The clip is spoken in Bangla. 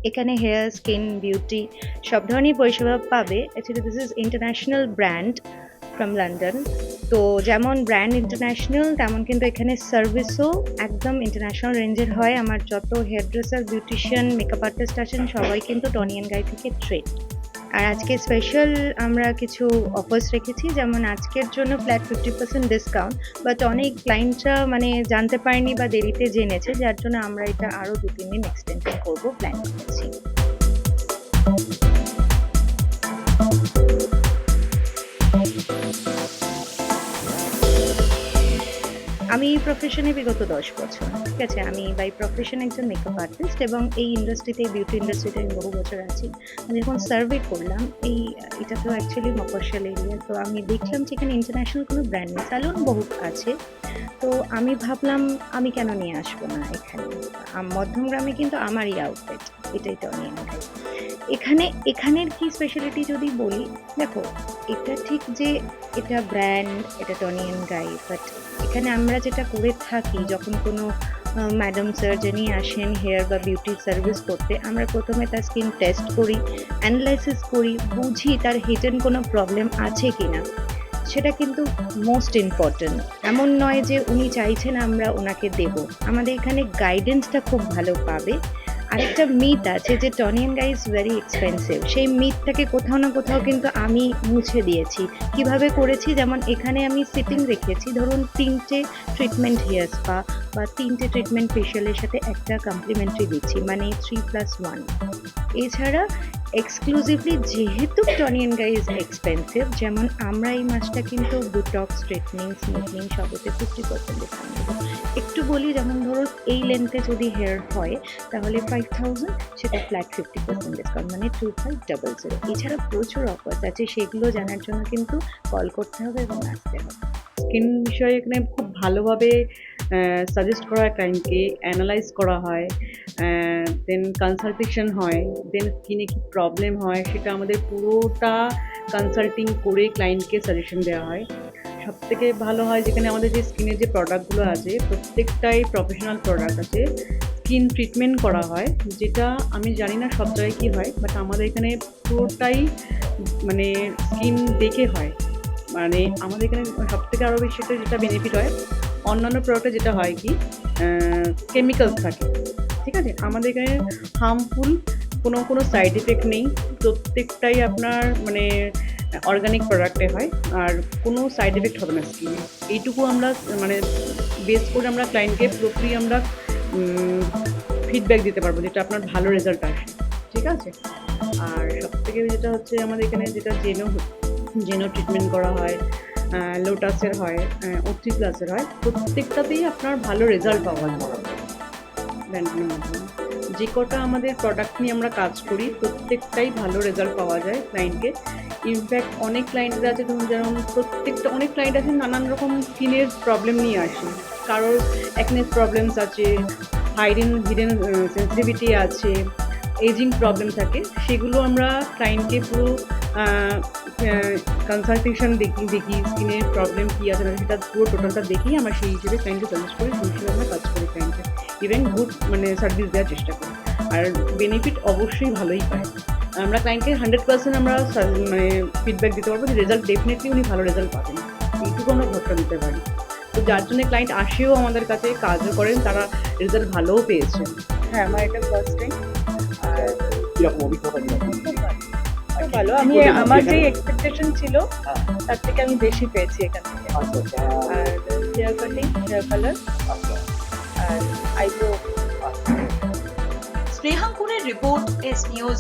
এখানে হেয়ার, স্কিন, বিউটি সব ধরনের পরিষেবা পাবে। Actually this is international brand from London. তো যেমন ব্র্যান্ড ইন্টারন্যাশনাল, তেমন কিন্তু এখানে সার্ভিসও একদম ইন্টারন্যাশনাল রেঞ্জের হয়। আমার যত hair dresser, beautician, makeup artist আছেন সবাই কিন্তু টনি অ্যান্ড গাই থেকে ট্রেন। আর আজকে স্পেশাল আমরা কিছু অফার্স রেখেছি, যেমন আজকের জন্য ফ্ল্যাট 50% ডিসকাউন্ট। বাট অনেক ক্লায়েন্টরা মানে জানতে পারেনি বা দেরিতে জেনেছে, যার জন্য আমরা এটা আরও 2-3 দিন এক্সটেনশন করবো প্ল্যান করেছি। আমি এই প্রফেশনে বিগত 10 বছর, ঠিক আছে। আমি বাই প্রফেশন একজন মেকআপ আর্টিস্ট, এবং এই ইন্ডাস্ট্রিতে, বিউটি ইন্ডাস্ট্রিতে আমি বহু বছর আছি। আমি যখন সার্ভে করলাম, এটা তো অ্যাকচুয়ালি মফস্বল এরিয়া, তো আমি দেখলাম যে এখানে ইন্টারন্যাশনাল কোনো ব্র্যান্ড নেই, স্যালুন বহু আছে। তো আমি ভাবলাম আমি কেন নিয়ে আসবো না এখানে। মধ্যমগ্রামে কিন্তু আমারই আউটলেট, এটাই টনি অ্যান্ড গাই। এখানের কি স্পেশালিটি যদি বলি, দেখো, এটা ঠিক যে এটা ব্র্যান্ড, এটা টনি অ্যান্ড গাই, বাট এখানে আমরা যেটা করে থাকি, যখন কোনো ম্যাডাম স্যার যিনি আসেন হেয়ার বা বিউটি সার্ভিস করতে, আমরা প্রথমে তার স্কিন টেস্ট করি, অ্যানালাইসিস করি, বুঝি তার হিডেন কোনো প্রবলেম আছে কিনা। সেটা কিন্তু মোস্ট ইম্পর্টেন্ট। এমন নয় যে উনি চাইছেন আমরা ওনাকে দেব, আমাদের এখানে গাইডেন্সটা খুব ভালো পাবে। আরেকটা মিথ আছে যে Tony and guy is very expensive, সেই মিথটাকে কোথাও না কোথাও কিন্তু আমি মুছে দিয়েছি। কিভাবে করেছি, যেমন এখানে আমি সিটিং রেখেছি, ধরুন 3টে ট্রিটমেন্ট হেয়ার স্পা বা 3টে ট্রিটমেন্ট ফেশিয়ালের সাথে একটা কমপ্লিমেন্টারি দিচ্ছি, মানে 3+1। এছাড়া এক্সক্লুসিভলি যেহেতু Tony and guy is expensive, যেমন আমরা এই মাসটা কিন্তু বুটক্স, স্ট্রেটনিং, স্মুথনিং সবতে 50% ডিসকাউন্ট দেবো। একটু বলি, যেমন ধরুন এই লেন্থে যদি হেয়ার হয় তাহলে 5000, সেটা ফ্ল্যাট 50% ডিসকাউন্ট, মানে 2500। এছাড়া প্রচুর অফার্স আছে, সেগুলো জানার জন্য কিন্তু কল করতে হবে এবং আসতে হবে। স্কিন বিষয়ে এখানে খুব ভালোভাবে সাজেস্ট করা হয়, ক্লায়েন্টকে অ্যানালাইজ করা হয়, দেন কনসালটেশন হয়, দেন স্কিনে কী প্রবলেম হয় সেটা আমাদের পুরোটা কনসাল্টিং করে ক্লায়েন্টকে সাজেশন দেওয়া হয়। সবথেকে ভালো হয় যেখানে আমাদের যে স্কিনের যে প্রোডাক্টগুলো আছে প্রত্যেকটাই প্রফেশনাল প্রোডাক্ট আছে। স্কিন ট্রিটমেন্ট করা হয়, যেটা আমি জানি না সব জায়গায় কী হয়, বাট আমাদের এখানে পুরোটাই মানে স্কিন দেখে হয়। মানে আমাদের এখানে সবথেকে আরও বেশি যেটা বেনিফিট হয়, অন্যান্য প্রোডাক্টে যেটা হয় কি কেমিক্যালস থাকে, ঠিক আছে। আমাদের এখানে হার্মফুল কোনো সাইড এফেক্ট নেই, প্রত্যেকটাই আপনার মানে অর্গানিক প্রোডাক্টে হয়, আর কোনো সাইড এফেক্ট হবে না স্কিনে। এইটুকু আমরা মানে বেস করে আমরা ক্লায়েন্টকে পুরোপুরি আমরা ফিডব্যাক দিতে পারবো, যেটা আপনার ভালো রেজাল্ট আসে, ঠিক আছে। আর সবথেকে যেটা হচ্ছে আমাদের এখানে যেটা জেনো ট্রিটমেন্ট করা হয়, লোটাসের হয়, O3+ হয়, প্রত্যেকটাতেই আপনার ভালো রেজাল্ট পাওয়া যায় ব্র্যান্ডের মাধ্যমে। যে কটা আমাদের প্রোডাক্ট নিয়ে আমরা কাজ করি প্রত্যেকটাই ভালো রেজাল্ট পাওয়া যায় ক্লায়েন্টকে। ইনফ্যাক্ট অনেক ক্লায়েন্টরা আছে, ধরুন যেমন অনেক ক্লায়েন্ট আছে নানান রকম স্কিনের প্রবলেম নিয়ে আসে। কারোর অ্যাকনেস প্রবলেমস আছে, হিডেন সেন্সিটিভিটি আছে, এজিং প্রবলেম থাকে, সেগুলো আমরা ক্লায়েন্টকে পুরো কনসালটেশন দেখি স্কিনের প্রবলেম কী আছে না সেটা পুরো টোটালটা দেখেই আমরা সেই হিসেবে ক্লায়েন্টকে সাজেস্ট করি, সেই হিসেবে আমরা কাজ করি ক্লায়েন্টকে, ইভেন গুড মানে সার্ভিস দেওয়ার চেষ্টা করি। আর বেনিফিট অবশ্যই ভালোই পায়। আমরা ক্লায়েন্টকে 100% আমরা মানে ফিডব্যাক দিতে পারবো যে রেজাল্ট ডেফিনেটলি উনি ভালো রেজাল্ট পাবেন, এইটুকু আমরা ভরসা দিতে পারি। তো যার জন্য ক্লায়েন্ট আসেও আমাদের কাছে, কাজও করেন, তারা রেজাল্ট ভালোও পেয়েছেন। হ্যাঁ, আমার এটা ফার্স্ট টাইম। আর কিরকম অভিজ্ঞতা খুব ভালো, আমি আমার যে এক্সপেকটেশন ছিল তার থেকে আমি বেশি পেয়েছি এখান থেকে। আর হেয়ার কাটিং, হেয়ার কালার আর আইব্রো। স্নেহাঙ্কুরের রিপোর্ট, এস নিউজ।